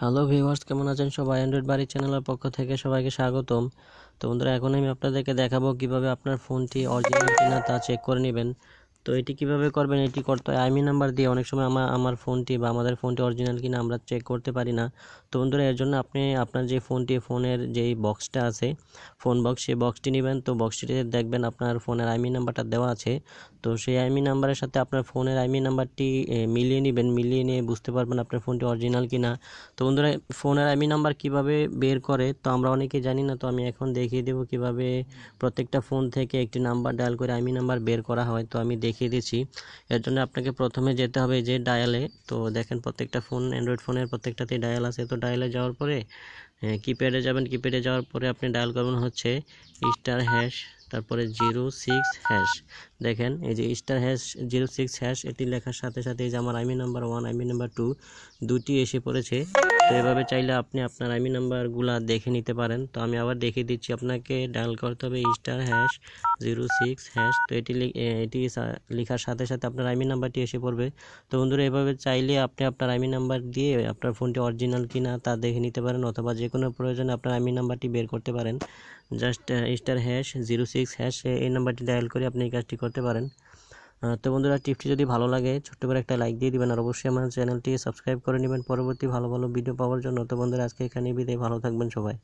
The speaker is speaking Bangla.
হ্যালো ভিউয়ার্স, কেমন আছেন সবাই? অ্যান্ড্রয়েড বাড়ি চ্যানেলের পক্ষ থেকে সবাইকে স্বাগতম। তো বন্ধুরা, এখন আমি আপনাদেরকে দেখাবো কিভাবে আপনার ফোনটি অরিজিনাল কিনা তা চেক করে নেবেন। তো এটি কিভাবে করবেন, এটি করতে হয় আইমি নাম্বার দিয়ে। অনেক সময় আমার ফোনটি বা আমাদের ফোনটি অরিজিনাল কিনা আমরা চেক করতে পারি না। তো বন্ধুরা, এর জন্য আপনি আপনার যে ফোনের যেই বক্সটা আছে, ফোন বক্স, সেই বক্সটি নেবেন। তো বক্সটিতে দেখবেন আপনার ফোনের আইমি নাম্বারটা দেওয়া আছে। তো সেই আইমি নাম্বারের সাথে আপনার ফোনের আইমি নাম্বারটি মিলিয়ে নেবেন। মিলিয়ে নিয়ে বুঝতে পারবেন আপনার ফোনটি অরিজিনাল কিনা। তো বন্ধুরা, ফোনের আইমি নাম্বার কিভাবে বের করে তো আমরা অনেকেই জানি না। তো আমি এখন দেখিয়ে দেবো কিভাবে প্রত্যেকটা ফোন থেকে একটি নাম্বার ডায়াল করে আইমি নাম্বার বের করা হয়। তো আমি দেখিয়ে দিচ্ছি। এর জন্য আপনাকে প্রথমে যেতে হবে যে ডায়ালে। তো দেখেন, প্রত্যেকটা ফোন, অ্যান্ড্রয়েড ফোনের প্রত্যেকটাতেই ডায়াল আছে। তো ডায়ালে যাওয়ার পরে কিপ্যাডে যাবেন। কিপ্যাডে যাওয়ার পরে আপনি ডায়াল করবেন হচ্ছে *#, তারপরে 06#। দেখেন, এই যে *#06#, এটি লেখার সাথে সাথে এই যে আমার আইমি নাম্বার 1, আইমি নাম্বার 2 দুটি এসে পড়েছে। তো এভাবে চাইলে আপনি আপনার আইমি নাম্বারগুলা দেখে নিতে পারেন। তো আমি আবার দেখিয়ে দিচ্ছি, আপনাকে ডায়াল করতে হবে *#06#। তো এটি লেখার সাথে সাথে আপনার আইমি নাম্বারটি এসে পড়বে। তো বন্ধুরা, এভাবে চাইলে আপনি আপনার আইমি নাম্বার দিয়ে আপনার ফোনটি অরিজিনাল কিনা তা দেখে নিতে পারেন, অথবা যে কোনো প্রয়োজনে আপনার আইমি নাম্বারটি বের করতে পারেন। জাস্ট *#06# এই নাম্বারটি ডায়াল করে আপনি এই কাজটি করতে পারেন। তো বন্ধুরা, টিপটি যদি ভালো লাগে ছোট্ট করে একটা লাইক দিয়ে দিবেন, আর অবশ্যই আমার চ্যানেলটি সাবস্ক্রাইব করে নেবেন পরবর্তী ভালো ভালো ভিডিও পাওয়ার জন্য। তো বন্ধুরা, আজকে এখানেই বিদায়, ভালো থাকবেন সবাই।